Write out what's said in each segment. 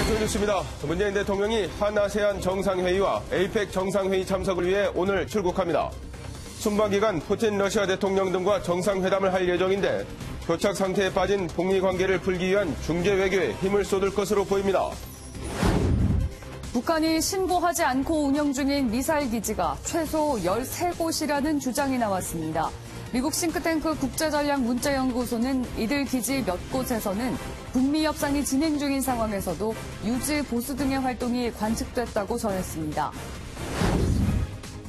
방송 뉴스입니다. 문재인 대통령이 한아세안 정상회의와 에이펙 정상회의 참석을 위해 오늘 출국합니다. 순방 기간 푸틴 러시아 대통령 등과 정상회담을 할 예정인데 교착 상태에 빠진 북미 관계를 풀기 위한 중재 외교에 힘을 쏟을 것으로 보입니다. 북한이 신고하지 않고 운영 중인 미사일 기지가 최소 13곳이라는 주장이 나왔습니다. 미국 싱크탱크 국제전략문제연구소는 이들 기지 몇 곳에서는 북미 협상이 진행 중인 상황에서도 유지, 보수 등의 활동이 관측됐다고 전했습니다.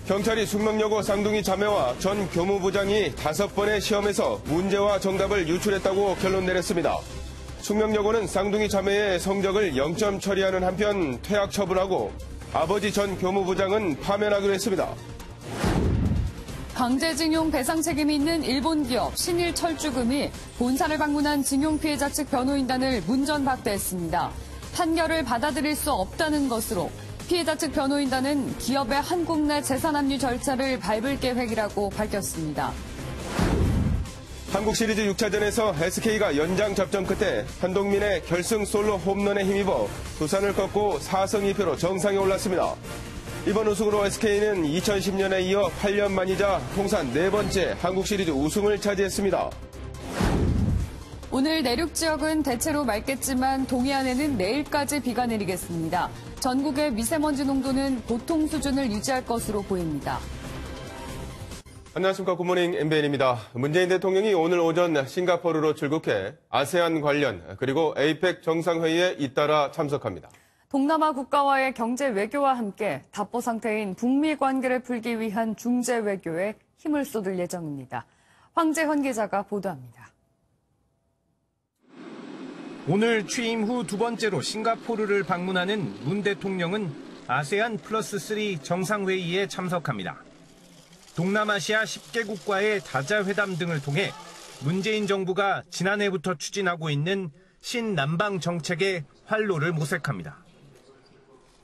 경찰이 숙명여고 쌍둥이 자매와 전 교무부장이 5번의 시험에서 문제와 정답을 유출했다고 결론 내렸습니다. 숙명여고는 쌍둥이 자매의 성적을 0점 처리하는 한편 퇴학 처분하고 아버지 전 교무부장은 파면하기로 했습니다. 강제징용 배상 책임이 있는 일본 기업 신일철주금이 본사를 방문한 징용 피해자 측 변호인단을 문전박대했습니다. 판결을 받아들일 수 없다는 것으로 피해자 측 변호인단은 기업의 한국 내 재산 압류 절차를 밟을 계획이라고 밝혔습니다. 한국 시리즈 6차전에서 SK가 연장 접전 끝에 한동민의 결승 솔로 홈런에 힘입어 두산을 꺾고 4승 2패로 정상에 올랐습니다. 이번 우승으로 SK는 2010년에 이어 8년 만이자 통산 4번째 한국 시리즈 우승을 차지했습니다. 오늘 내륙 지역은 대체로 맑겠지만 동해안에는 내일까지 비가 내리겠습니다. 전국의 미세먼지 농도는 보통 수준을 유지할 것으로 보입니다. 안녕하십니까. 굿모닝 MBN입니다. 문재인 대통령이 오늘 오전 싱가포르로 출국해 아세안 관련 그리고 에이펙 정상회의에 잇따라 참석합니다. 동남아 국가와의 경제 외교와 함께 답보 상태인 북미 관계를 풀기 위한 중재 외교에 힘을 쏟을 예정입니다. 황재헌 기자가 보도합니다. 오늘 취임 후 두 번째로 싱가포르를 방문하는 문 대통령은 아세안 플러스 3 정상회의에 참석합니다. 동남아시아 10개국과의 다자회담 등을 통해 문재인 정부가 지난해부터 추진하고 있는 신남방 정책의 활로를 모색합니다.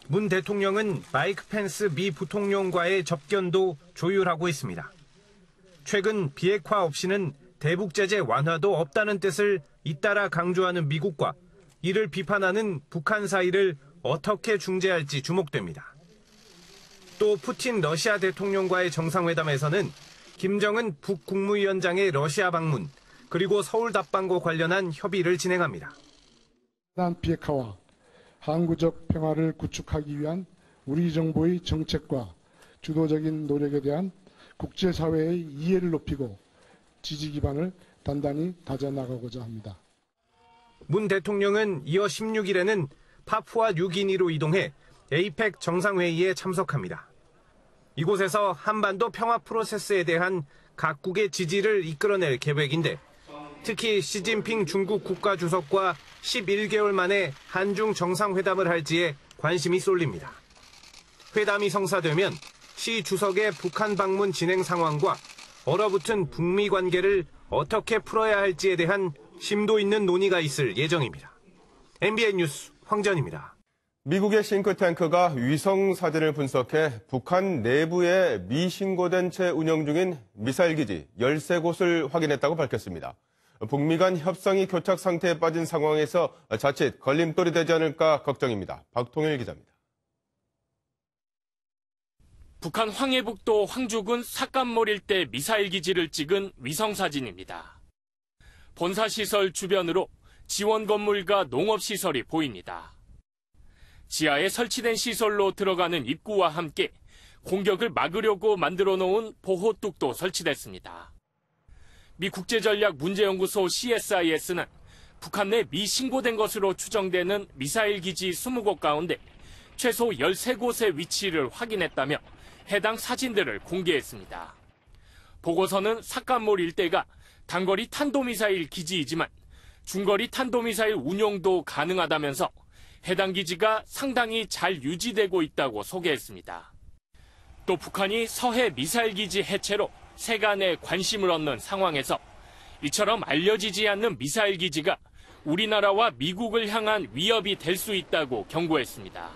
문 대통령은 마이크 펜스 미 부통령과의 접견도 조율하고 있습니다. 최근 비핵화 없이는 대북 제재 완화도 없다는 뜻을 잇따라 강조하는 미국과 이를 비판하는 북한 사이를 어떻게 중재할지 주목됩니다. 또 푸틴 러시아 대통령과의 정상회담에서는 김정은 북국무위원장의 러시아 방문, 그리고 서울 답방과 관련한 협의를 진행합니다. 비핵화와 항구적 평화를 구축하기 위한 우리 정부의 정책과 주도적인 노력에 대한 국제사회의 이해를 높이고 지지 기반을 단단히 다져나가고자 합니다. 문 대통령은 이어 16일에는 파푸아 뉴기니로 이동해 에이펙 정상회의에 참석합니다. 이곳에서 한반도 평화 프로세스에 대한 각국의 지지를 이끌어낼 계획인데 특히 시진핑 중국 국가주석과 11개월 만에 한중 정상회담을 할지에 관심이 쏠립니다. 회담이 성사되면 시 주석의 북한 방문 진행 상황과 얼어붙은 북미 관계를 어떻게 풀어야 할지에 대한 심도 있는 논의가 있을 예정입니다. MBN 뉴스 황전입니다. 미국의 싱크탱크가 위성 사진을 분석해 북한 내부에 미신고된 채 운영 중인 미사일 기지 13곳을 확인했다고 밝혔습니다. 북미 간 협상이 교착 상태에 빠진 상황에서 자칫 걸림돌이 되지 않을까 걱정입니다. 박통일 기자입니다. 북한 황해북도 황주군 삭감몰 일대 미사일 기지를 찍은 위성사진입니다. 본사시설 주변으로 지원 건물과 농업시설이 보입니다. 지하에 설치된 시설로 들어가는 입구와 함께 공격을 막으려고 만들어 놓은 보호뚝도 설치됐습니다. 미 국제전략문제연구소 CSIS는 북한 내 미신고된 것으로 추정되는 미사일 기지 20곳 가운데 최소 13곳의 위치를 확인했다며 해당 사진들을 공개했습니다. 보고서는 삭감몰 일대가 단거리 탄도미사일 기지이지만 중거리 탄도미사일 운용도 가능하다면서 해당 기지가 상당히 잘 유지되고 있다고 소개했습니다. 또 북한이 서해 미사일 기지 해체로 세간의 관심을 얻는 상황에서 이처럼 알려지지 않는 미사일 기지가 우리나라와 미국을 향한 위협이 될 수 있다고 경고했습니다.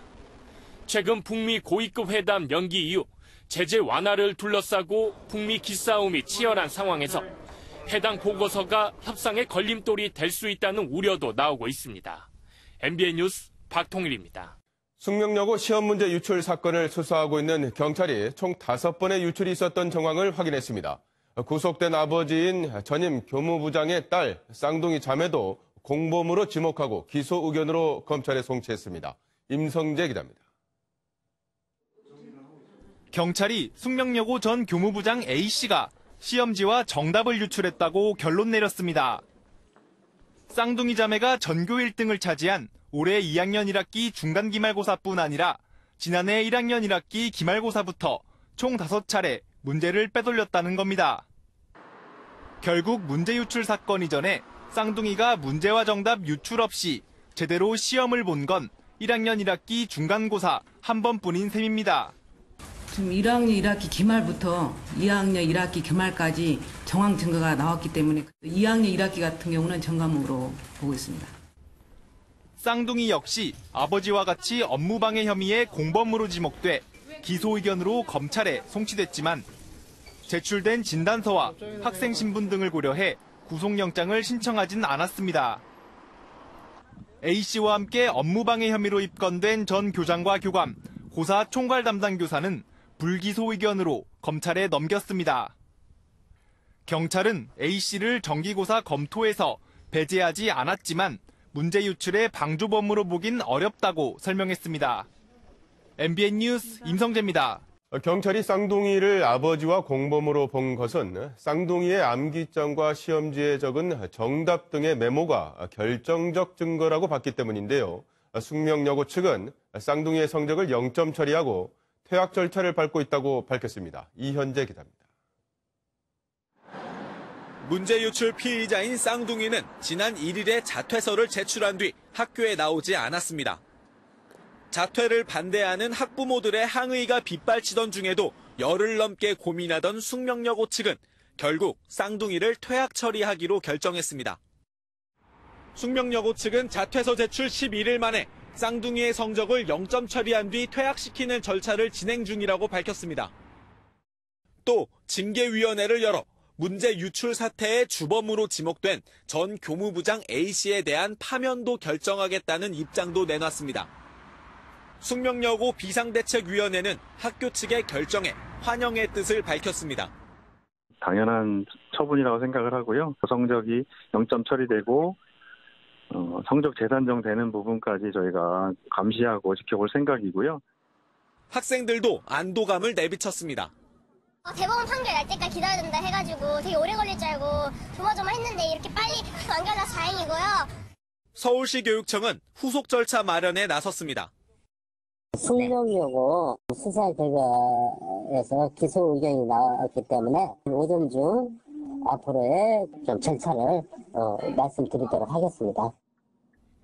최근 북미 고위급 회담 연기 이후 제재 완화를 둘러싸고 북미 기싸움이 치열한 상황에서 해당 보고서가 협상의 걸림돌이 될 수 있다는 우려도 나오고 있습니다. MBN 뉴스 박통일입니다. 숙명여고 시험 문제 유출 사건을 수사하고 있는 경찰이 총 5번의 유출이 있었던 정황을 확인했습니다. 구속된 아버지인 전임 교무부장의 딸 쌍둥이 자매도 공범으로 지목하고 기소 의견으로 검찰에 송치했습니다. 임성재 기자입니다. 경찰이 숙명여고 전 교무부장 A씨가 시험지와 정답을 유출했다고 결론 내렸습니다. 쌍둥이 자매가 전교 1등을 차지한 올해 2학년 1학기 중간기말고사뿐 아니라 지난해 1학년 1학기 기말고사부터 총 5차례 문제를 빼돌렸다는 겁니다. 결국 문제 유출 사건 이전에 쌍둥이가 문제와 정답 유출 없이 제대로 시험을 본 건 1학년 1학기 중간고사 한 번뿐인 셈입니다. 지금 1학년 1학기 기말부터 2학년 1학기 기말까지 정황 증거가 나왔기 때문에 2학년 1학기 같은 경우는 전과목으로 보고 있습니다. 쌍둥이 역시 아버지와 같이 업무방해 혐의의 공범으로 지목돼 기소 의견으로 검찰에 송치됐지만 제출된 진단서와 학생 신분 등을 고려해 구속영장을 신청하진 않았습니다. A씨와 함께 업무방해 혐의로 입건된 전 교장과 교감, 고사 총괄 담당 교사는 불기소 의견으로 검찰에 넘겼습니다. 경찰은 A씨를 정기고사 검토에서 배제하지 않았지만 문제 유출의 방조범으로 보긴 어렵다고 설명했습니다. MBN 뉴스 임성재입니다. 경찰이 쌍둥이를 아버지와 공범으로 본 것은 쌍둥이의 암기장과 시험지에 적은 정답 등의 메모가 결정적 증거라고 봤기 때문인데요. 숙명여고 측은 쌍둥이의 성적을 0점 처리하고 퇴학 절차를 밟고 있다고 밝혔습니다. 이현재 기자입니다. 문제 유출 피의자인 쌍둥이는 지난 1일에 자퇴서를 제출한 뒤 학교에 나오지 않았습니다. 자퇴를 반대하는 학부모들의 항의가 빗발치던 중에도 열흘 넘게 고민하던 숙명여고 측은 결국 쌍둥이를 퇴학 처리하기로 결정했습니다. 숙명여고 측은 자퇴서 제출 11일 만에 쌍둥이의 성적을 0점 처리한 뒤 퇴학시키는 절차를 진행 중이라고 밝혔습니다. 또 징계위원회를 열어 문제 유출 사태의 주범으로 지목된 전 교무부장 A씨에 대한 파면도 결정하겠다는 입장도 내놨습니다. 숙명여고 비상대책위원회는 학교 측의 결정에 환영의 뜻을 밝혔습니다. 당연한 처분이라고 생각을 하고요. 성적이 0점 처리되고 성적 재산정되는 부분까지 저희가 감시하고 지켜볼 생각이고요. 학생들도 안도감을 내비쳤습니다. 대법원 판결 날 때까지 기다려야 된다 해가지고 되게 오래 걸릴 줄 알고 조마조마했는데 이렇게 빨리 안겨놔서 다행이고요. 서울시 교육청은 후속 절차 마련에 나섰습니다. 숙명여고 수사 결과에서 기소 의견이 나왔기 때문에 오전 중 앞으로의 좀 절차를 말씀드리도록 하겠습니다.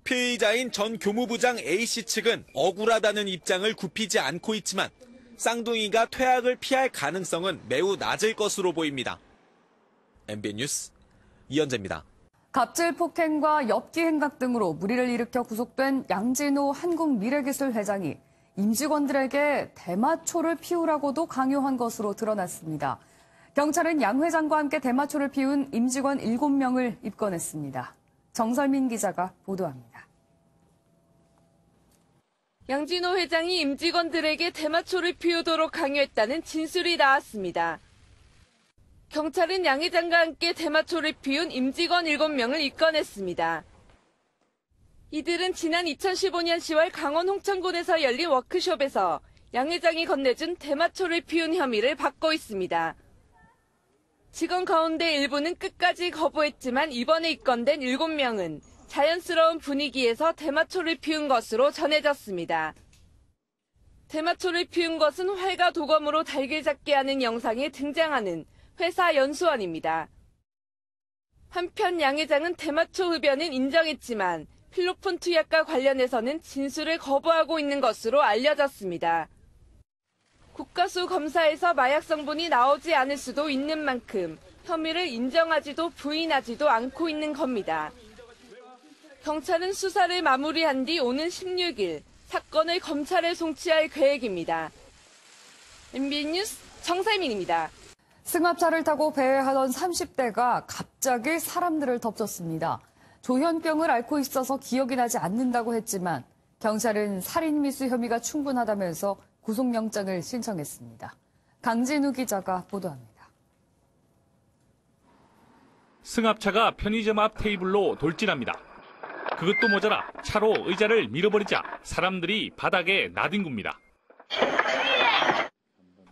피의자인 전 교무부장 A씨 측은 억울하다는 입장을 굽히지 않고 있지만 쌍둥이가 퇴학을 피할 가능성은 매우 낮을 것으로 보입니다. MBN 뉴스 이현재입니다. 갑질 폭행과 엽기 행각 등으로 물의를 일으켜 구속된 양진호 한국미래기술 회장이 임직원들에게 대마초를 피우라고도 강요한 것으로 드러났습니다. 경찰은 양 회장과 함께 대마초를 피운 임직원 7명을 입건했습니다. 정설민 기자가 보도합니다. 양진호 회장이 임직원들에게 대마초를 피우도록 강요했다는 진술이 나왔습니다. 경찰은 양 회장과 함께 대마초를 피운 임직원 7명을 입건했습니다. 이들은 지난 2015년 10월 강원 홍천군에서 열린 워크숍에서 양 회장이 건네준 대마초를 피운 혐의를 받고 있습니다. 직원 가운데 일부는 끝까지 거부했지만 이번에 입건된 7명은 자연스러운 분위기에서 대마초를 피운 것으로 전해졌습니다. 대마초를 피운 것은 활과 도검으로 달걀 잡기 하는 영상에 등장하는 회사 연수원입니다. 한편 양 회장은 대마초 흡연은 인정했지만 필로폰 투약과 관련해서는 진술을 거부하고 있는 것으로 알려졌습니다. 국가수 검사에서 마약 성분이 나오지 않을 수도 있는 만큼 혐의를 인정하지도 부인하지도 않고 있는 겁니다. 경찰은 수사를 마무리한 뒤 오는 16일 사건을 검찰에 송치할 계획입니다. MBN 뉴스 정세민입니다. 승합차를 타고 배회하던 30대가 갑자기 사람들을 덮쳤습니다. 조현병을 앓고 있어서 기억이 나지 않는다고 했지만 경찰은 살인미수 혐의가 충분하다면서 구속영장을 신청했습니다. 강진우 기자가 보도합니다. 승합차가 편의점 앞 테이블로 돌진합니다. 그것도 모자라 차로 의자를 밀어버리자 사람들이 바닥에 나뒹굽니다.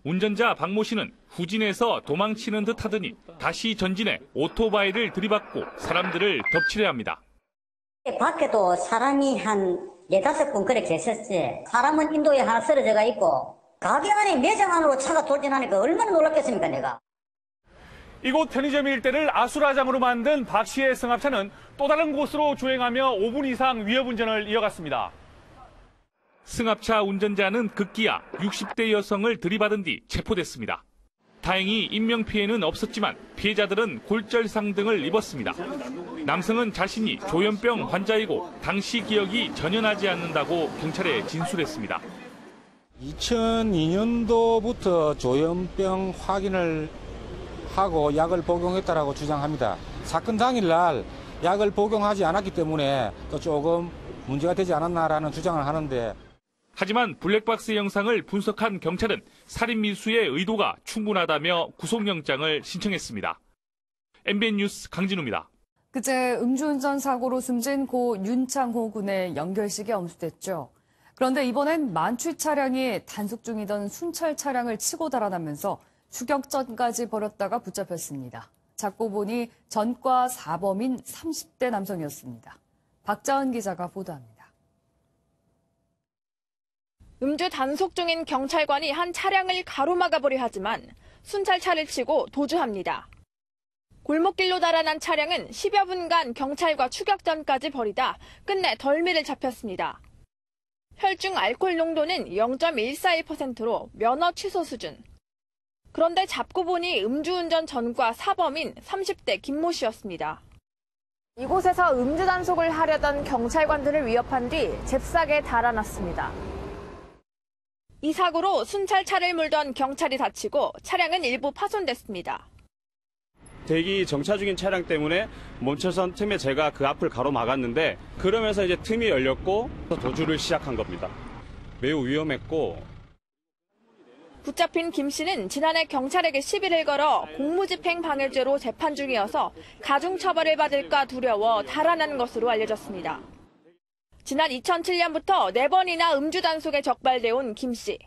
운전자 박모 씨는 후진해서 도망치는 듯 하더니 다시 전진해 오토바이를 들이받고 사람들을 덮치려 합니다. 밖에도 사람이 한 4-5분 그렇게 계셨지. 사람은 인도에 하나 쓰러져가 있고 가게 안에 매장 안으로 차가 돌진하니까 얼마나 놀랐겠습니까 내가. 이곳 편의점 일대를 아수라장으로 만든 박 씨의 승합차는 또 다른 곳으로 주행하며 5분 이상 위협 운전을 이어갔습니다. 승합차 운전자는 급기야 60대 여성을 들이받은 뒤 체포됐습니다. 다행히 인명피해는 없었지만 피해자들은 골절상 등을 입었습니다. 남성은 자신이 조현병 환자이고 당시 기억이 전혀 나지 않는다고 경찰에 진술했습니다. 2002년도부터 조현병 확인을 하고 약을 복용했다라고 주장합니다. 사건 당일날 약을 복용하지 않았기 때문에 또 조금 문제가 되지 않았나라는 주장을 하는데 하지만 블랙박스 영상을 분석한 경찰은 살인 미수의 의도가 충분하다며 구속영장을 신청했습니다. MBN 뉴스 강진우입니다. 그제 음주운전 사고로 숨진 고 윤창호 군의 연결식이 엄수됐죠. 그런데 이번엔 만취 차량이 단속 중이던 순찰 차량을 치고 달아나면서 추격전까지 벌였다가 붙잡혔습니다. 잡고 보니 전과 사범인 30대 남성이었습니다. 박자은 기자가 보도합니다. 음주 단속 중인 경찰관이 한 차량을 가로막아보려 하지만 순찰차를 치고 도주합니다. 골목길로 달아난 차량은 10여 분간 경찰과 추격전까지 벌이다 끝내 덜미를 잡혔습니다. 혈중 알코올 농도는 0.141%로 면허 취소 수준. 그런데 잡고 보니 음주운전 전과 사범인 30대 김모 씨였습니다. 이곳에서 음주 단속을 하려던 경찰관들을 위협한 뒤 잽싸게 달아났습니다. 이 사고로 순찰차를 몰던 경찰이 다치고 차량은 일부 파손됐습니다. 대기 정차 중인 차량 때문에 멈춰선 틈에 제가 그 앞을 가로막았는데 그러면서 이제 틈이 열렸고 도주를 시작한 겁니다. 매우 위험했고 붙잡힌 김 씨는 지난해 경찰에게 시비를 걸어 공무집행 방해죄로 재판 중이어서 가중처벌을 받을까 두려워 달아난 것으로 알려졌습니다. 지난 2007년부터 4번이나 음주 단속에 적발돼 온 김 씨.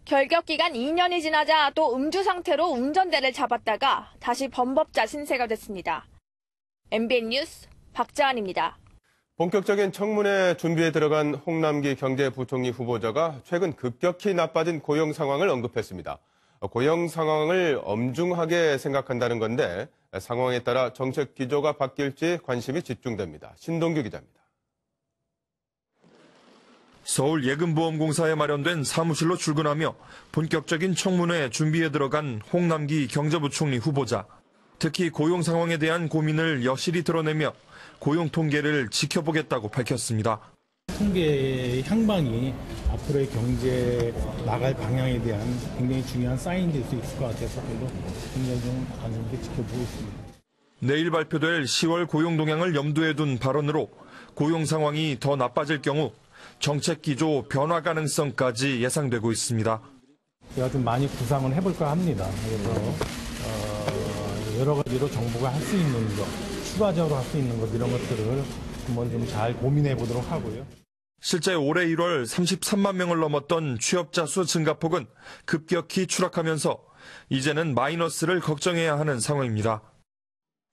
결격 기간 2년이 지나자 또 음주 상태로 운전대를 잡았다가 다시 범법자 신세가 됐습니다. MBN 뉴스 박자은입니다. 본격적인 청문회 준비에 들어간 홍남기 경제부총리 후보자가 최근 급격히 나빠진 고용 상황을 언급했습니다. 고용 상황을 엄중하게 생각한다는 건데 상황에 따라 정책 기조가 바뀔지 관심이 집중됩니다. 신동규 기자입니다. 서울 예금보험공사에 마련된 사무실로 출근하며 본격적인 청문회 준비에 들어간 홍남기 경제부총리 후보자. 특히 고용 상황에 대한 고민을 여실히 드러내며 고용 통계를 지켜보겠다고 밝혔습니다. 통계의 향방이 앞으로의 경제 나갈 방향에 대한 굉장히 중요한 사인이 될 수 있을 것 같아서 굉장히 좀 관심있게 지켜보고 있습니다. 내일 발표될 10월 고용 동향을 염두에 둔 발언으로 고용 상황이 더 나빠질 경우 정책 기조 변화 가능성까지 예상되고 있습니다. 제가 좀 많이 구상을 해볼까 합니다. 그래서 여러 가지로 정부가 할 수 있는 것, 추가적으로 할 수 있는 것 이런 것들을 한번 좀 잘 고민해 보도록 하고요. 실제 올해 1월 33만 명을 넘었던 취업자 수 증가폭은 급격히 추락하면서 이제는 마이너스를 걱정해야 하는 상황입니다.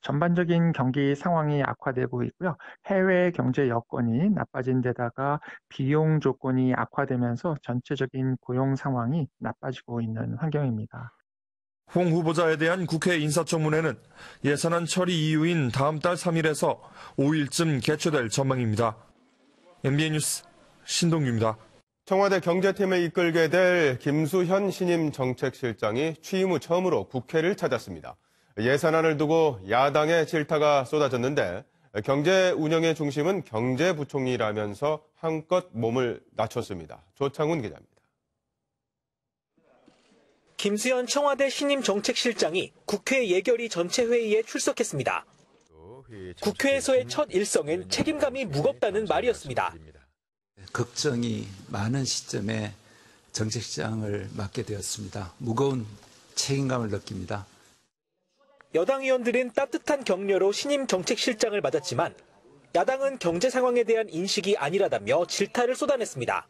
전반적인 경기 상황이 악화되고 있고요. 해외 경제 여건이 나빠진 데다가 비용 조건이 악화되면서 전체적인 고용 상황이 나빠지고 있는 환경입니다. 홍 후보자에 대한 국회 인사청문회는 예산안 처리 이후인 다음 달 3일에서 5일쯤 개최될 전망입니다. MBN 뉴스 신동규입니다. 청와대 경제팀을 이끌게 될 김수현 신임 정책실장이 취임 후 처음으로 국회를 찾았습니다. 예산안을 두고 야당의 질타가 쏟아졌는데 경제 운영의 중심은 경제부총리라면서 한껏 몸을 낮췄습니다. 조창훈 기자입니다. 김수현 청와대 신임 정책실장이 국회 예결위 전체 회의에 출석했습니다. 국회에서의 첫 일성은 책임감이 무겁다는 말이었습니다. 걱정이 많은 시점에 정책실장을 맡게 되었습니다. 무거운 책임감을 느낍니다. 여당 의원들은 따뜻한 격려로 신임 정책실장을 맞았지만 야당은 경제 상황에 대한 인식이 아니라다며 질타를 쏟아냈습니다.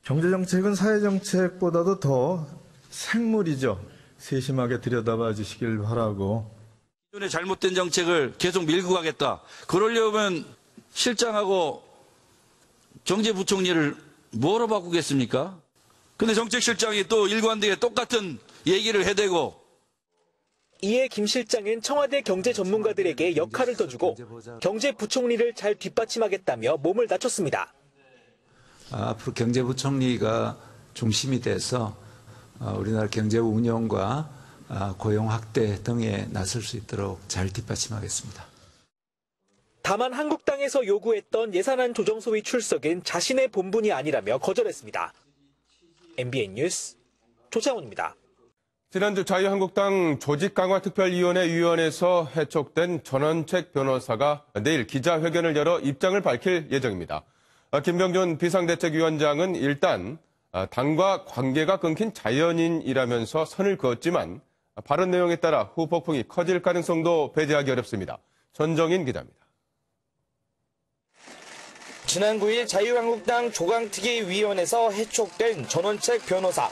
경제정책은 사회정책보다도 더 생물이죠. 세심하게 들여다봐 주시길 바라고. 기존의 잘못된 정책을 계속 밀고 가겠다. 그러려면 실장하고 경제부총리를 뭐로 바꾸겠습니까? 근데 정책실장이 또 일관되게 똑같은 얘기를 해대고. 이에 김 실장은 청와대 경제 전문가들에게 역할을 더 주고 경제부총리를 잘 뒷받침하겠다며 몸을 낮췄습니다. 앞으로 경제부총리가 중심이 돼서 우리나라 경제 운영과 고용 확대 등에 나설 수 있도록 잘 뒷받침하겠습니다. 다만 한국당에서 요구했던 예산안 조정소위 출석은 자신의 본분이 아니라며 거절했습니다. MBN 뉴스 조창훈입니다. 지난주 자유한국당 조직강화특별위원회 위원회에서 해촉된 전원책 변호사가 내일 기자회견을 열어 입장을 밝힐 예정입니다. 김병준 비상대책위원장은 일단 당과 관계가 끊긴 자연인이라면서 선을 그었지만 발언 내용에 따라 후폭풍이 커질 가능성도 배제하기 어렵습니다. 전정인 기자입니다. 지난 9일 자유한국당 조강특위위원회에서 해촉된 전원책 변호사.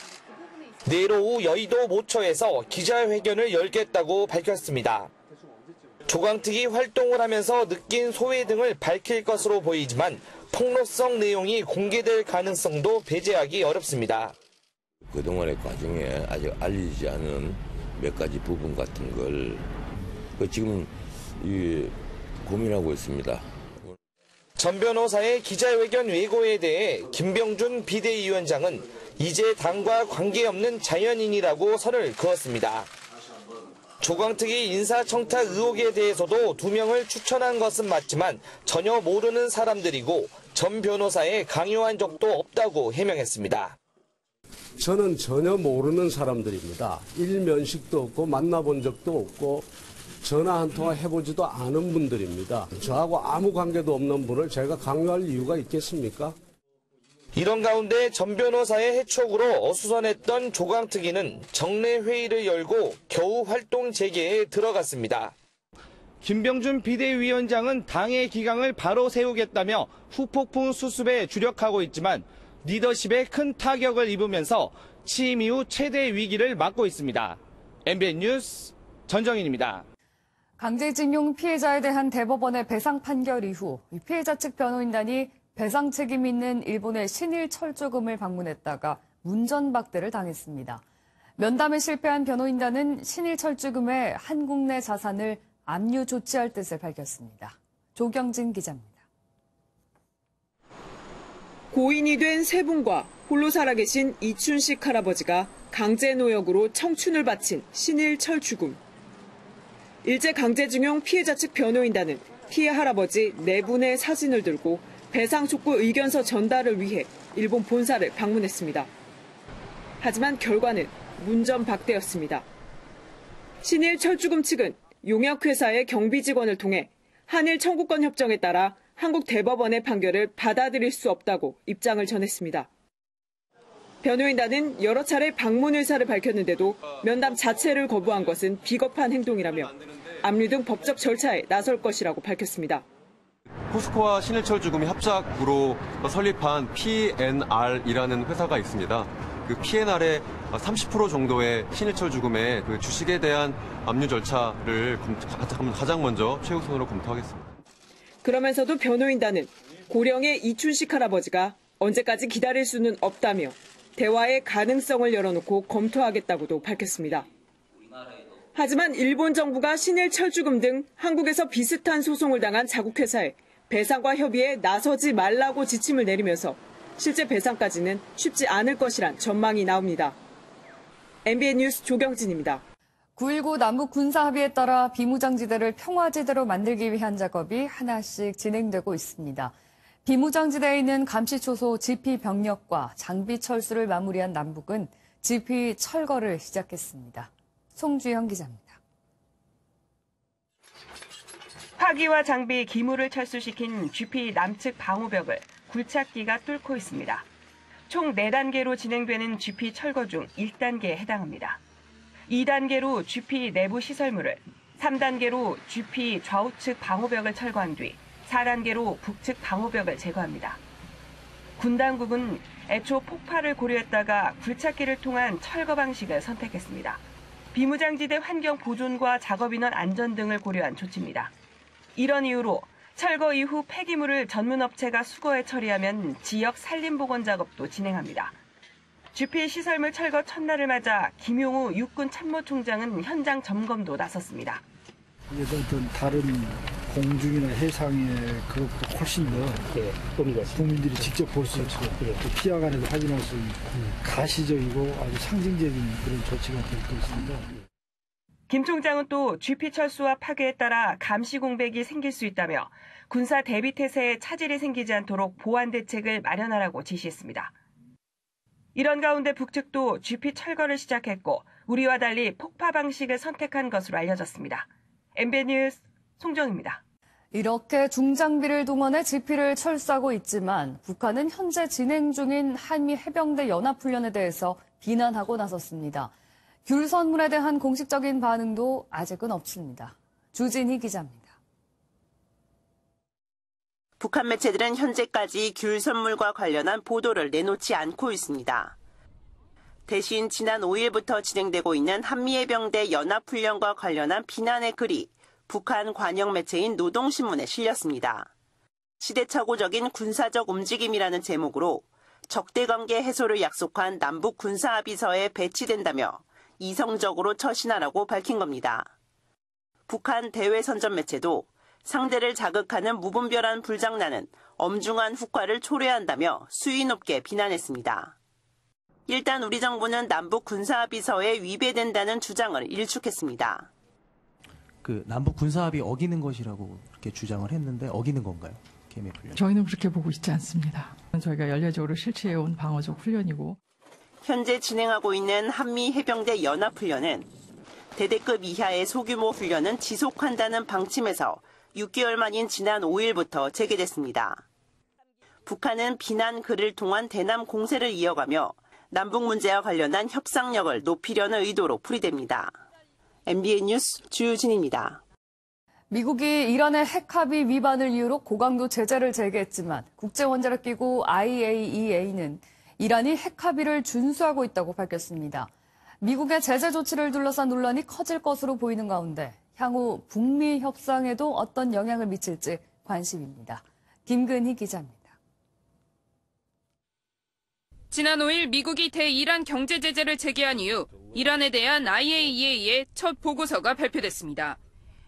내일 오후 여의도 모처에서 기자회견을 열겠다고 밝혔습니다. 조강특위 활동을 하면서 느낀 소외 등을 밝힐 것으로 보이지만 폭로성 내용이 공개될 가능성도 배제하기 어렵습니다. 그동안의 과정에 아직 알려지지 않은 몇 가지 부분 같은 걸 지금 고민하고 있습니다. 전 변호사의 기자회견 왜고에 대해 김병준 비대위원장은 이제 당과 관계없는 자연인이라고 선을 그었습니다. 조강특위 인사청탁 의혹에 대해서도 2명을 추천한 것은 맞지만 전혀 모르는 사람들이고 전 변호사에 강요한 적도 없다고 해명했습니다. 저는 전혀 모르는 사람들입니다. 일면식도 없고 만나본 적도 없고 전화 한 통화 해보지도 않은 분들입니다. 저하고 아무 관계도 없는 분을 제가 강요할 이유가 있겠습니까? 이런 가운데 전 변호사의 해촉으로 어수선했던 조강특위는 정례 회의를 열고 겨우 활동 재개에 들어갔습니다. 김병준 비대위원장은 당의 기강을 바로 세우겠다며 후폭풍 수습에 주력하고 있지만 리더십에 큰 타격을 입으면서 취임 이후 최대 위기를 맞고 있습니다. MBN 뉴스 전정인입니다. 강제징용 피해자에 대한 대법원의 배상 판결 이후 피해자 측 변호인단이 배상 책임 있는 일본의 신일 철조금을 방문했다가 문전박대를 당했습니다. 면담에 실패한 변호인단은 신일 철조금의 한국 내 자산을 압류 조치할 뜻을 밝혔습니다. 조경진 기자입니다. 고인이 된 세 분과 홀로 살아계신 이춘식 할아버지가 강제노역으로 청춘을 바친 신일 철주금. 일제 강제징용 피해자 측 변호인단은 피해 할아버지 4분의 사진을 들고 배상 촉구 의견서 전달을 위해 일본 본사를 방문했습니다. 하지만 결과는 문전박대였습니다. 신일 철주금 측은 용역회사의 경비 직원을 통해 한일 청구권 협정에 따라 한국 대법원의 판결을 받아들일 수 없다고 입장을 전했습니다. 변호인단은 여러 차례 방문 의사를 밝혔는데도 면담 자체를 거부한 것은 비겁한 행동이라며 압류 등 법적 절차에 나설 것이라고 밝혔습니다. 포스코와 신일철주금이 합작으로 설립한 PNR이라는 회사가 있습니다. 그 PNR의 30% 정도의 신일철주금의 그 주식에 대한 압류 절차를 가장 먼저 최우선으로 검토하겠습니다. 그러면서도 변호인단은 고령의 이춘식 할아버지가 언제까지 기다릴 수는 없다며 대화의 가능성을 열어놓고 검토하겠다고도 밝혔습니다. 하지만 일본 정부가 신일철주금 등 한국에서 비슷한 소송을 당한 자국회사에 배상과 협의에 나서지 말라고 지침을 내리면서 실제 배상까지는 쉽지 않을 것이란 전망이 나옵니다. MBN 뉴스 조경진입니다. 9.19 남북 군사합의에 따라 비무장지대를 평화지대로 만들기 위한 작업이 하나씩 진행되고 있습니다. 비무장지대에 있는 감시초소 지피 병력과 장비 철수를 마무리한 남북은 지피 철거를 시작했습니다. 송주영 기자입니다. 파기와 장비 기물을 철수시킨 GP 남측 방호벽을 굴착기가 뚫고 있습니다. 총 4단계로 진행되는 GP 철거 중 1단계에 해당합니다. 2단계로 GP 내부 시설물을, 3단계로 GP 좌우측 방호벽을 철거한 뒤 4단계로 북측 방호벽을 제거합니다. 군 당국은 애초 폭파를 고려했다가 굴착기를 통한 철거 방식을 선택했습니다. 비무장지대 환경 보존과 작업인원 안전 등을 고려한 조치입니다. 이런 이유로 철거 이후 폐기물을 전문업체가 수거해 처리하면 지역 산림보건 작업도 진행합니다. GP 시설물 철거 첫날을 맞아 김용우 육군 참모총장은 현장 점검도 나섰습니다. 어떤 다른 공중이나 해상의 그것보다 훨씬 더 국민들이 직접 볼 수 있고 피하관에서 확인할 수 있는 가시적이고 아주 상징적인 그런 조치가 될 것입니다. 김 총장은 또 GP 철수와 파괴에 따라 감시 공백이 생길 수 있다며 군사 대비 태세에 차질이 생기지 않도록 보완 대책을 마련하라고 지시했습니다. 이런 가운데 북측도 GP 철거를 시작했고 우리와 달리 폭파 방식을 선택한 것으로 알려졌습니다. MBN 뉴스 송정입니다. 이렇게 중장비를 동원해 GP를 철수하고 있지만 북한은 현재 진행 중인 한미 해병대 연합훈련에 대해서 비난하고 나섰습니다. 귤 선물에 대한 공식적인 반응도 아직은 없습니다. 주진희 기자입니다. 북한 매체들은 현재까지 귤 선물과 관련한 보도를 내놓지 않고 있습니다. 대신 지난 5일부터 진행되고 있는 한미해병대 연합훈련과 관련한 비난의 글이 북한 관영 매체인 노동신문에 실렸습니다. 시대착오적인 군사적 움직임이라는 제목으로 적대관계 해소를 약속한 남북 군사합의서에 배치된다며 이성적으로 처신하라고 밝힌 겁니다. 북한 대외선전 매체도 상대를 자극하는 무분별한 불장난은 엄중한 후과를 초래한다며 수위 높게 비난했습니다. 일단 우리 정부는 남북 군사합의서에 위배된다는 주장을 일축했습니다. 남북 군사합의 어기는 것이라고 그렇게 주장을 했는데 어기는 건가요? KMF 훈련. 저희는 그렇게 보고 있지 않습니다. 저희가 연례적으로 실시해온 방어적 훈련이고. 현재 진행하고 있는 한미 해병대 연합훈련은 대대급 이하의 소규모 훈련은 지속한다는 방침에서 6개월 만인 지난 5일부터 재개됐습니다. 북한은 비난 글을 통한 대남 공세를 이어가며 남북 문제와 관련한 협상력을 높이려는 의도로 풀이됩니다. MBN 뉴스 주진입니다. 미국이 이란의 핵합의 위반을 이유로 고강도 제재를 제기했지만 국제원자력기구 IAEA는 이란이 핵합의를 준수하고 있다고 밝혔습니다. 미국의 제재 조치를 둘러싼 논란이 커질 것으로 보이는 가운데 향후 북미 협상에도 어떤 영향을 미칠지 관심입니다. 김근희 기자입니다. 지난 5일 미국이 대이란 경제 제재를 제기한 이후 이란에 대한 IAEA의 첫 보고서가 발표됐습니다.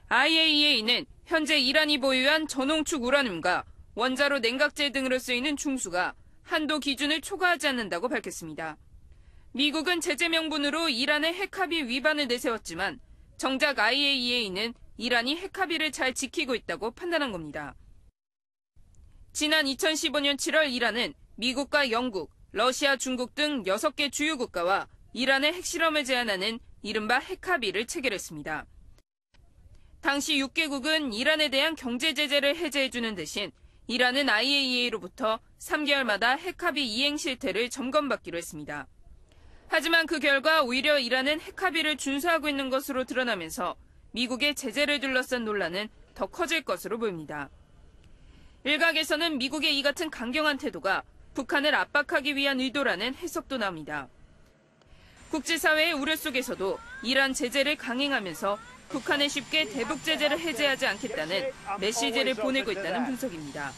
IAEA는 현재 이란이 보유한 전홍축 우라늄과 원자로 냉각제 등으로 쓰이는 중수가 한도 기준을 초과하지 않는다고 밝혔습니다. 미국은 제재 명분으로 이란의 핵합의 위반을 내세웠지만 정작 IAEA는 이란이 핵합의를 잘 지키고 있다고 판단한 겁니다. 지난 2015년 7월 이란은 미국과 영국, 러시아, 중국 등 6개 주요 국가와 이란의 핵실험을 제한하는 이른바 핵합의를 체결했습니다. 당시 6개국은 이란에 대한 경제 제재를 해제해주는 대신 이란은 IAEA로부터 3개월마다 핵합의 이행 실태를 점검받기로 했습니다. 하지만 그 결과 오히려 이란은 핵합의를 준수하고 있는 것으로 드러나면서 미국의 제재를 둘러싼 논란은 더 커질 것으로 보입니다. 일각에서는 미국의 이 같은 강경한 태도가 북한을 압박하기 위한 의도라는 해석도 나옵니다. 국제사회의 우려 속에서도 이란 제재를 강행하면서 북한에 쉽게 대북 제재를 해제하지 않겠다는 메시지를 보내고 있다는 분석입니다.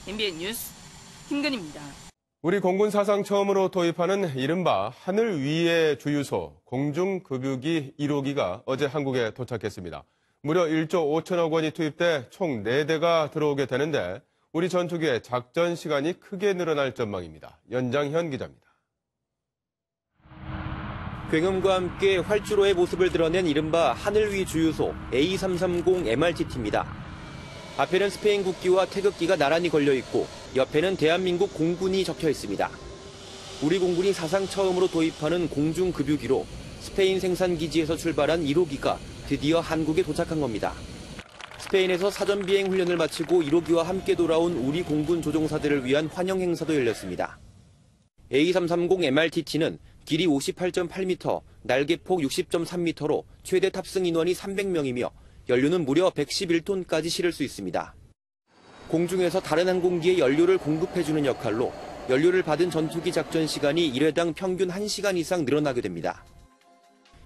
MBN 뉴스 김근희입니다. 우리 공군 사상 처음으로 도입하는 이른바 하늘 위의 주유소 공중급유기 1호기가 어제 한국에 도착했습니다. 무려 1조 5천억 원이 투입돼 총 4대가 들어오게 되는데 우리 전투기의 작전 시간이 크게 늘어날 전망입니다. 연장현 기자입니다. 굉음과 함께 활주로의 모습을 드러낸 이른바 하늘 위 주유소 A330 MRTT입니다. 앞에는 스페인 국기와 태극기가 나란히 걸려 있고 옆에는 대한민국 공군이 적혀 있습니다. 우리 공군이 사상 처음으로 도입하는 공중급유기로 스페인 생산기지에서 출발한 1호기가 드디어 한국에 도착한 겁니다. 스페인에서 사전 비행 훈련을 마치고 1호기와 함께 돌아온 우리 공군 조종사들을 위한 환영 행사도 열렸습니다. A330 MRTT는 길이 58.8m, 날개폭 60.3m로 최대 탑승 인원이 300명이며 연료는 무려 111톤까지 실을 수 있습니다. 공중에서 다른 항공기에 연료를 공급해주는 역할로 연료를 받은 전투기 작전 시간이 1회당 평균 1시간 이상 늘어나게 됩니다.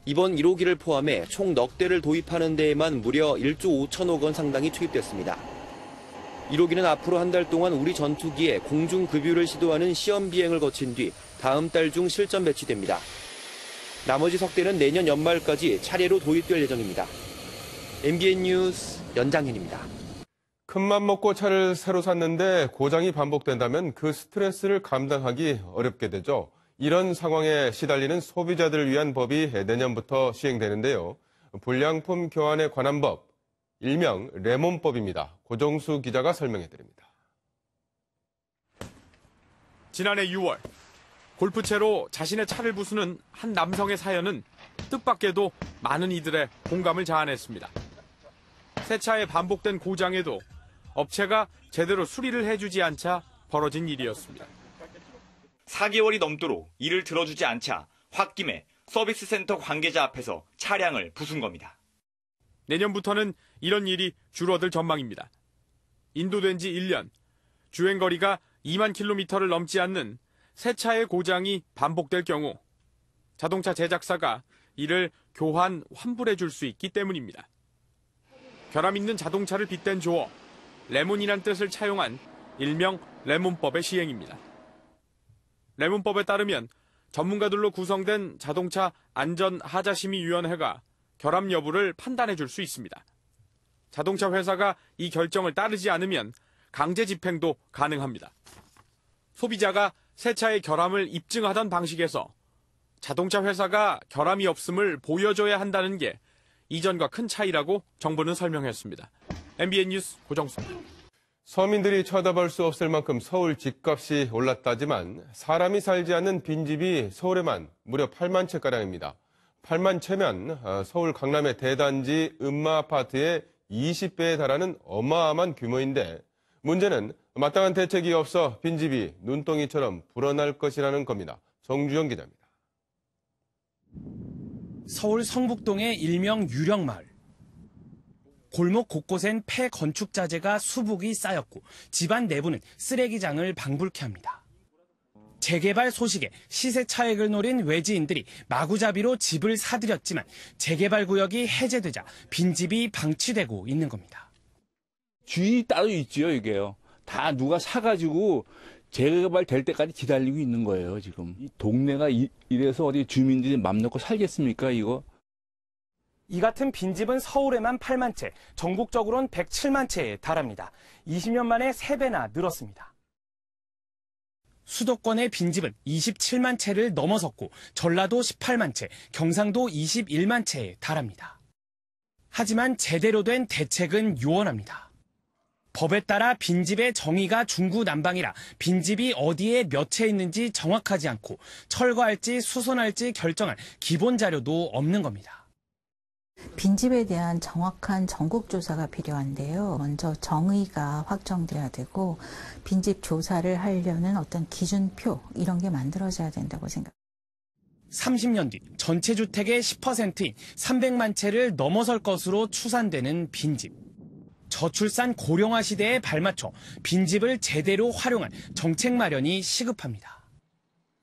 이번 1호기를 포함해 총 넉 대를 도입하는 데에만 무려 1조 5천억 원 상당이 투입됐습니다. 1호기는 앞으로 한 달 동안 우리 전투기에 공중 급유를 시도하는 시험 비행을 거친 뒤 다음 달 중 실전 배치됩니다. 나머지 석 대는 내년 연말까지 차례로 도입될 예정입니다. MBN 뉴스 연장현입니다. 큰맘 먹고 차를 새로 샀는데 고장이 반복된다면 그 스트레스를 감당하기 어렵게 되죠. 이런 상황에 시달리는 소비자들을 위한 법이 내년부터 시행되는데요. 불량품 교환에 관한 법, 일명 레몬법입니다. 고정수 기자가 설명해드립니다. 지난해 6월 골프채로 자신의 차를 부수는 한 남성의 사연은 뜻밖에도 많은 이들의 공감을 자아냈습니다. 새 차의 반복된 고장에도 업체가 제대로 수리를 해주지 않자 벌어진 일이었습니다. 4개월이 넘도록 이를 들어주지 않자 홧김에 서비스 센터 관계자 앞에서 차량을 부순 겁니다. 내년부터는 이런 일이 줄어들 전망입니다. 인도된 지 1년, 주행거리가 2만 킬로미터를 넘지 않는 새 차의 고장이 반복될 경우 자동차 제작사가 이를 교환 환불해 줄 수 있기 때문입니다. 결함 있는 자동차를 빗댄 조어, 레몬이란 뜻을 차용한 일명 레몬법의 시행입니다. 레몬법에 따르면 전문가들로 구성된 자동차 안전하자심의위원회가 결함 여부를 판단해 줄 수 있습니다. 자동차 회사가 이 결정을 따르지 않으면 강제 집행도 가능합니다. 소비자가 새 차의 결함을 입증하던 방식에서 자동차 회사가 결함이 없음을 보여줘야 한다는 게 이전과 큰 차이라고 정부는 설명했습니다. MBN 뉴스 고정수입니다. 서민들이 쳐다볼 수 없을 만큼 서울 집값이 올랐다지만 사람이 살지 않는 빈집이 서울에만 무려 8만 채가량입니다. 8만 채면 서울 강남의 대단지 음마아파트의 20배에 달하는 어마어마한 규모인데 문제는 마땅한 대책이 없어 빈집이 눈덩이처럼 불어날 것이라는 겁니다. 정주영 기자입니다. 서울 성북동의 일명 유령마을. 골목 곳곳엔 폐건축 자재가 수북이 쌓였고 집안 내부는 쓰레기장을 방불케 합니다. 재개발 소식에 시세 차익을 노린 외지인들이 마구잡이로 집을 사들였지만 재개발 구역이 해제되자 빈집이 방치되고 있는 겁니다. 주인이 따로 있지요, 이게요. 다 누가 사가지고 재개발 될 때까지 기다리고 있는 거예요, 지금. 이 동네가 이래서 어디 주민들이 맘 놓고 살겠습니까, 이거? 이 같은 빈집은 서울에만 8만 채, 전국적으로는 107만 채에 달합니다. 20년 만에 3배나 늘었습니다. 수도권의 빈집은 27만 채를 넘어섰고 전라도 18만 채, 경상도 21만 채에 달합니다. 하지만 제대로 된 대책은 요원합니다. 법에 따라 빈집의 정의가 중구난방이라 빈집이 어디에 몇 채 있는지 정확하지 않고 철거할지 수선할지 결정할 기본 자료도 없는 겁니다. 빈집에 대한 정확한 전국조사가 필요한데요. 먼저 정의가 확정돼야 되고 빈집 조사를 하려는 어떤 기준표 이런 게 만들어져야 된다고 생각합니다. 30년 뒤 전체 주택의 10%인 300만 채를 넘어설 것으로 추산되는 빈집. 저출산 고령화 시대에 발맞춰 빈집을 제대로 활용한 정책 마련이 시급합니다.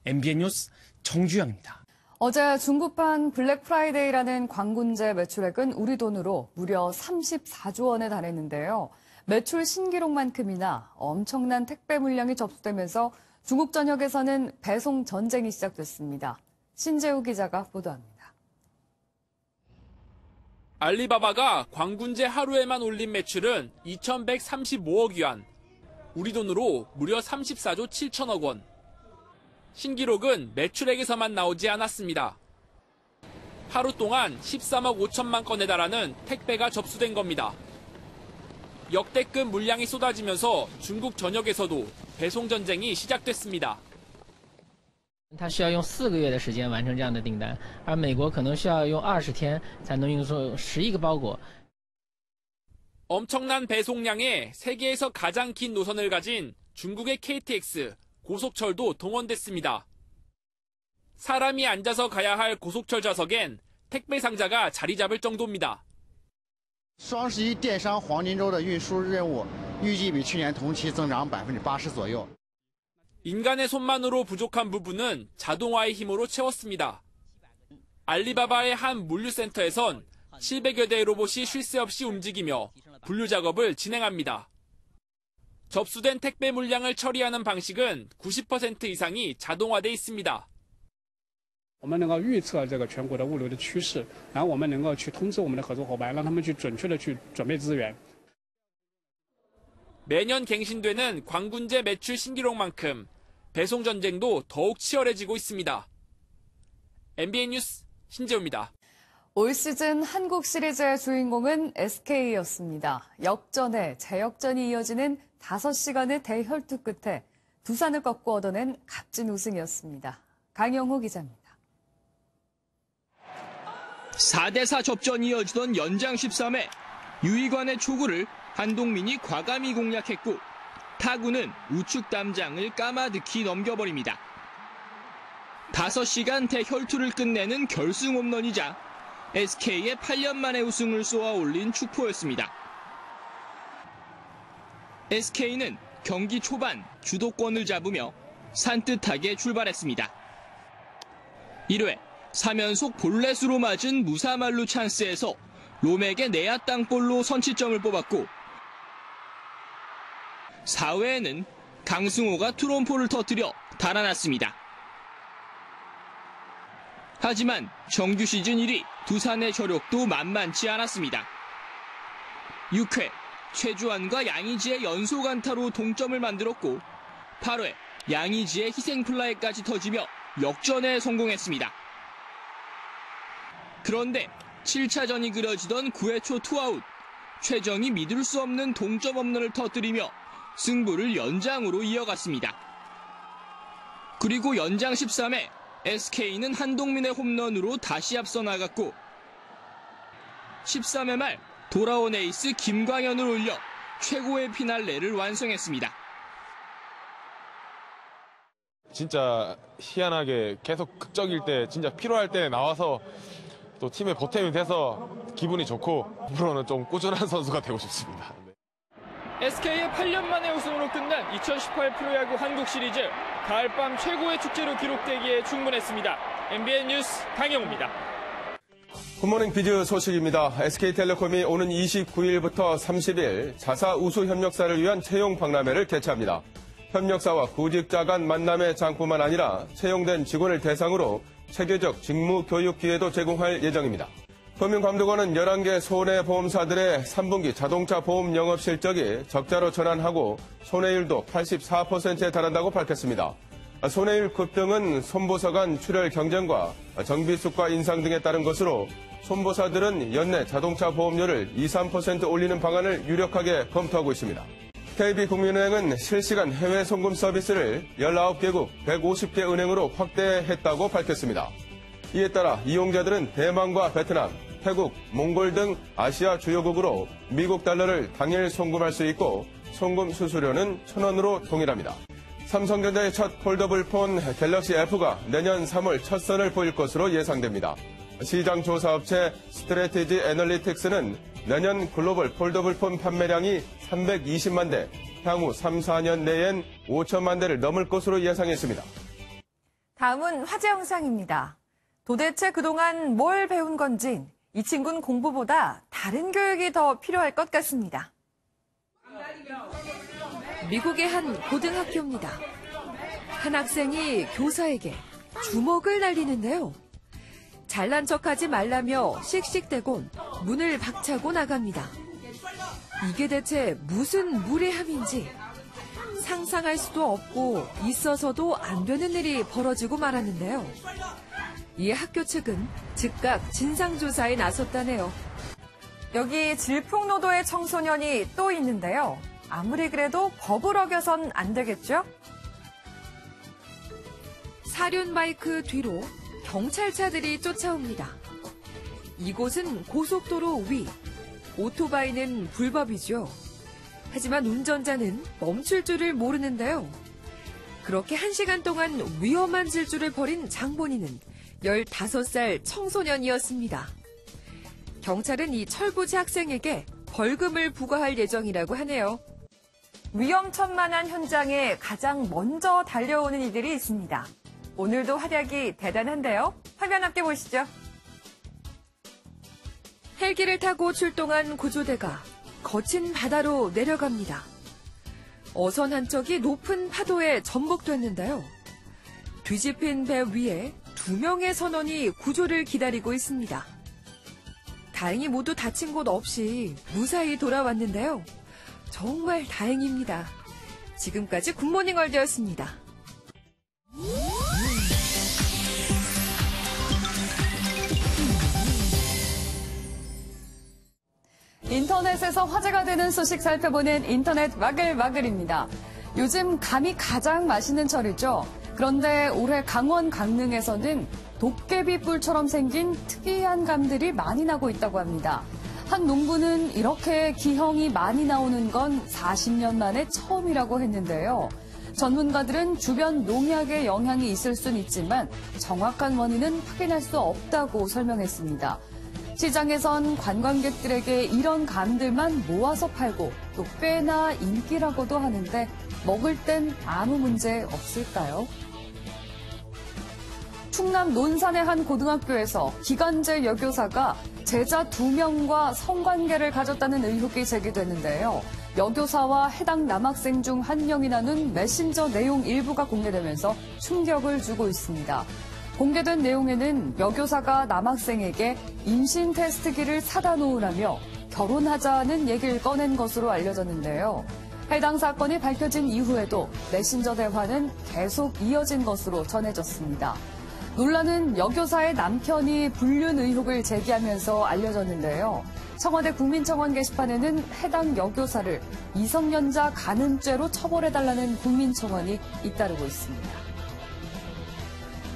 MBN 뉴스 정주영입니다. 어제 중국판 블랙 프라이데이라는 광군제 매출액은 우리 돈으로 무려 34조 원에 달했는데요. 매출 신기록만큼이나 엄청난 택배 물량이 접수되면서 중국 전역에서는 배송 전쟁이 시작됐습니다. 신재우 기자가 보도합니다. 알리바바가 광군제 하루에만 올린 매출은 2,135억 위안, 우리 돈으로 무려 34조 7천억 원. 신기록은 매출액에서만 나오지 않았습니다. 하루 동안 13억 5천만 건에 달하는 택배가 접수된 겁니다. 역대급 물량이 쏟아지면서 중국 전역에서도 배송 전쟁이 시작됐습니다. 它需要用4个月的时间完成这样的订单，而美国可能需要用20天才能运送11个包裹。 엄청난 배송량에 세계에서 가장 긴 노선을 가진 중국의 KTX 고속철도 동원됐습니다. 사람이 앉아서 가야 할 고속철 좌석엔 택배 상자가 자리 잡을 정도입니다. 双十一电商黄金周的运输任务预计比去年同期增长80%左右。 인간의 손만으로 부족한 부분은 자동화의 힘으로 채웠습니다. 알리바바의 한 물류센터에선 700여 대의 로봇이 쉴 새 없이 움직이며 분류 작업을 진행합니다. 접수된 택배 물량을 처리하는 방식은 90% 이상이 자동화돼 있습니다. 我们能够预测这个全国的物流的趋势，然后我们能够去通知我们的合作伙伴，让他们去准确的去准备资源。 매년 갱신되는 광군제 매출 신기록만큼 배송 전쟁도 더욱 치열해지고 있습니다. MBN 뉴스 신재우입니다. 올 시즌 한국 시리즈의 주인공은 SK였습니다. 역전에 재역전이 이어지는 5시간의 대혈투 끝에 두산을 꺾고 얻어낸 값진 우승이었습니다. 강영호 기자입니다. 4대4 접전이 이어지던 연장 13회 유희관의 초구를 한동민이 과감히 공략했고 타구는 우측 담장을 까마득히 넘겨버립니다. 5시간 대혈투를 끝내는 결승 홈런이자 SK의 8년 만에 우승을 쏘아 올린 축포였습니다. SK는 경기 초반 주도권을 잡으며 산뜻하게 출발했습니다. 1회 3연속 볼넷으로 맞은 무사말루 찬스에서 롬에게 내야 땅볼로 선취점을 뽑았고 4회에는 강승호가 트롬포를 터뜨려 달아났습니다. 하지만 정규 시즌 1위 두산의 저력도 만만치 않았습니다. 6회 최주환과 양의지의 연속 안타로 동점을 만들었고 8회 양의지의 희생플라이까지 터지며 역전에 성공했습니다. 그런데 7차전이 그려지던 9회 초 투아웃 최정이 믿을 수 없는 동점 홈런을 터뜨리며 승부를 연장으로 이어갔습니다. 그리고 연장 13회 SK는 한동민의 홈런으로 다시 앞서 나갔고 13회 말 돌아온 에이스 김광현을 올려 최고의 피날레를 완성했습니다. 진짜 희한하게 계속 극적일 때 진짜 필요할 때 나와서 또 팀의 보탬이 돼서 기분이 좋고 앞으로는 좀 꾸준한 선수가 되고 싶습니다. SK의 8년 만에 우승으로 끝난 2018 프로야구 한국 시리즈 가을밤 최고의 축제로 기록되기에 충분했습니다. MBN 뉴스 강영우입니다. 굿모닝 비즈 소식입니다. SK텔레콤이 오는 29일부터 30일 자사 우수 협력사를 위한 채용 박람회를 개최합니다. 협력사와 구직자 간 만남의 장뿐만 아니라 채용된 직원을 대상으로 체계적 직무 교육 기회도 제공할 예정입니다. 금융감독원은 11개 손해보험사들의 3분기 자동차 보험 영업 실적이 적자로 전환하고 손해율도 84%에 달한다고 밝혔습니다. 손해율 급등은 손보사 간 출혈 경쟁과 정비수가 인상 등에 따른 것으로 손보사들은 연내 자동차 보험료를 2, 3% 올리는 방안을 유력하게 검토하고 있습니다. KB국민은행은 실시간 해외 송금 서비스를 19개국 150개 은행으로 확대했다고 밝혔습니다. 이에 따라 이용자들은 대만과 베트남, 태국, 몽골 등 아시아 주요국으로 미국 달러를 당일 송금할 수 있고 송금 수수료는 1,000원으로 동일합니다. 삼성전자의 첫 폴더블 폰 갤럭시 F가 내년 3월 첫 선을 보일 것으로 예상됩니다. 시장 조사업체 스트래티지 애널리틱스는 내년 글로벌 폴더블 폰 판매량이 320만 대, 향후 3, 4년 내엔 5천만 대를 넘을 것으로 예상했습니다. 다음은 화제 영상입니다. 도대체 그동안 뭘 배운 건지 이 친구는 공부보다 다른 교육이 더 필요할 것 같습니다. 미국의 한 고등학교입니다. 한 학생이 교사에게 주먹을 날리는데요. 잘난 척하지 말라며 씩씩대곤 문을 박차고 나갑니다. 이게 대체 무슨 무례함인지 상상할 수도 없고 있어서도 안 되는 일이 벌어지고 말았는데요. 이에 학교 측은 즉각 진상조사에 나섰다네요. 여기 질풍노도의 청소년이 또 있는데요. 아무리 그래도 법을 어겨선 안 되겠죠? 사륜 바이크 뒤로 경찰차들이 쫓아옵니다. 이곳은 고속도로 위. 오토바이는 불법이죠. 하지만 운전자는 멈출 줄을 모르는데요. 그렇게 1시간 동안 위험한 질주를 벌인 장본인은 15살 청소년이었습니다. 경찰은 이 철부지 학생에게 벌금을 부과할 예정이라고 하네요. 위험천만한 현장에 가장 먼저 달려오는 이들이 있습니다. 오늘도 활약이 대단한데요. 화면 함께 보시죠. 헬기를 타고 출동한 구조대가 거친 바다로 내려갑니다. 어선 한 척이 높은 파도에 전복됐는데요. 뒤집힌 배 위에 2명의 선원이 구조를 기다리고 있습니다. 다행히 모두 다친 곳 없이 무사히 돌아왔는데요. 정말 다행입니다. 지금까지 굿모닝 월드였습니다. 인터넷에서 화제가 되는 소식 살펴보는 인터넷 와글와글입니다. 요즘 감이 가장 맛있는 철이죠. 그런데 올해 강원 강릉에서는 도깨비뿔처럼 생긴 특이한 감들이 많이 나고 있다고 합니다. 한 농부는 이렇게 기형이 많이 나오는 건 40년 만에 처음이라고 했는데요. 전문가들은 주변 농약의 영향이 있을 순 있지만 정확한 원인은 확인할 수 없다고 설명했습니다. 시장에선 관광객들에게 이런 감들만 모아서 팔고 또 꽤나 인기라고도 하는데 먹을 땐 아무 문제 없을까요? 충남 논산의 한 고등학교에서 기간제 여교사가 제자 2명과 성관계를 가졌다는 의혹이 제기됐는데요. 여교사와 해당 남학생 중 1명이 나눈 메신저 내용 일부가 공개되면서 충격을 주고 있습니다. 공개된 내용에는 여교사가 남학생에게 임신 테스트기를 사다 놓으라며 결혼하자는 얘기를 꺼낸 것으로 알려졌는데요. 해당 사건이 밝혀진 이후에도 메신저 대화는 계속 이어진 것으로 전해졌습니다. 논란은 여교사의 남편이 불륜 의혹을 제기하면서 알려졌는데요. 청와대 국민청원 게시판에는 해당 여교사를 미성년자 간음죄로 처벌해달라는 국민청원이 잇따르고 있습니다.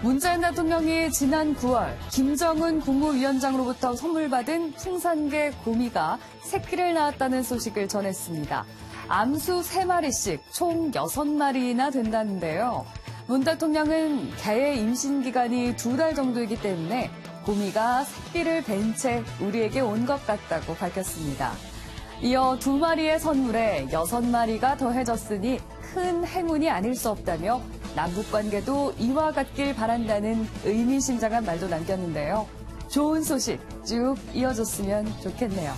문재인 대통령이 지난 9월 김정은 국무위원장으로부터 선물 받은 풍산개 곰이가 새끼를 낳았다는 소식을 전했습니다. 암수 3마리씩 총 6마리나 된다는데요. 문 대통령은 개의 임신 기간이 2달 정도이기 때문에 곰이가 새끼를 벤 채 우리에게 온 것 같다고 밝혔습니다. 이어 2마리의 선물에 6마리가 더해졌으니 큰 행운이 아닐 수 없다며 남북관계도 이와 같길 바란다는 의미심장한 말도 남겼는데요. 좋은 소식 쭉 이어졌으면 좋겠네요.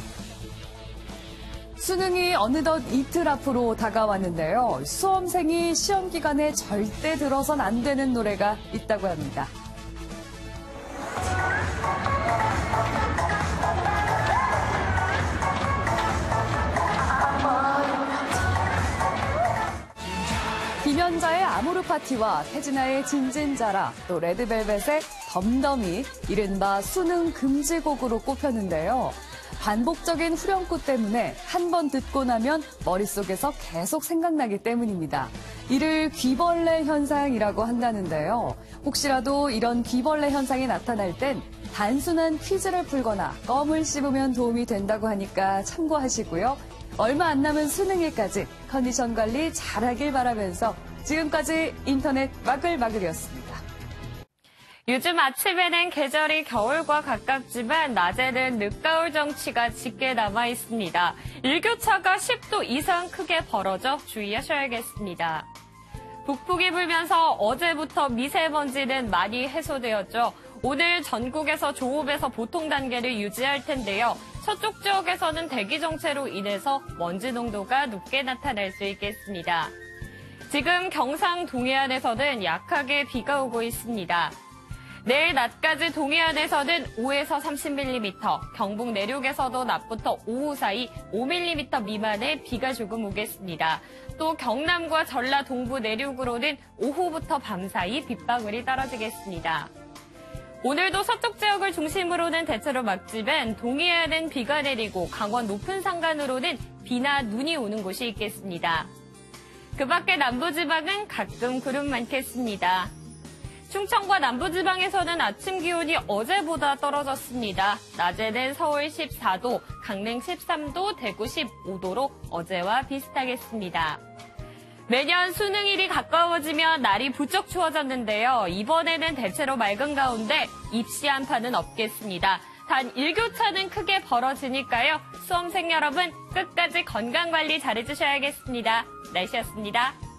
수능이 어느덧 이틀 앞으로 다가왔는데요. 수험생이 시험 기간에 절대 들어선 안 되는 노래가 있다고 합니다. 김연자의 아모르 파티와 태진아의 진진자라, 또 레드벨벳의 덤덤이 이른바 수능 금지곡으로 꼽혔는데요. 반복적인 후렴구 때문에 한 번 듣고 나면 머릿속에서 계속 생각나기 때문입니다. 이를 귀벌레 현상이라고 한다는데요. 혹시라도 이런 귀벌레 현상이 나타날 땐 단순한 퀴즈를 풀거나 껌을 씹으면 도움이 된다고 하니까 참고하시고요. 얼마 안 남은 수능일까지 컨디션 관리 잘하길 바라면서 지금까지 인터넷 마글마글이었습니다. 요즘 아침에는 계절이 겨울과 가깝지만 낮에는 늦가을 정취가 짙게 남아 있습니다. 일교차가 10도 이상 크게 벌어져 주의하셔야겠습니다. 북풍이 불면서 어제부터 미세먼지는 많이 해소되었죠. 오늘 전국에서 조업에서 보통 단계를 유지할 텐데요. 서쪽 지역에서는 대기 정체로 인해서 먼지 농도가 높게 나타날 수 있겠습니다. 지금 경상 동해안에서는 약하게 비가 오고 있습니다. 내일 낮까지 동해안에서는 5에서 30mm, 경북 내륙에서도 낮부터 오후 사이 5mm 미만의 비가 조금 오겠습니다. 또 경남과 전라 동부 내륙으로는 오후부터 밤 사이 빗방울이 떨어지겠습니다. 오늘도 서쪽 지역을 중심으로는 대체로 맑지만 동해안은 비가 내리고 강원 높은 산간으로는 비나 눈이 오는 곳이 있겠습니다. 그 밖에 남부지방은 가끔 구름 많겠습니다. 충청과 남부지방에서는 아침 기온이 어제보다 떨어졌습니다. 낮에는 서울 14도, 강릉 13도, 대구 15도로 어제와 비슷하겠습니다. 매년 수능일이 가까워지면 날이 부쩍 추워졌는데요. 이번에는 대체로 맑은 가운데 입시 한파는 없겠습니다. 단 일교차는 크게 벌어지니까요. 수험생 여러분 끝까지 건강관리 잘해주셔야겠습니다. 날씨였습니다.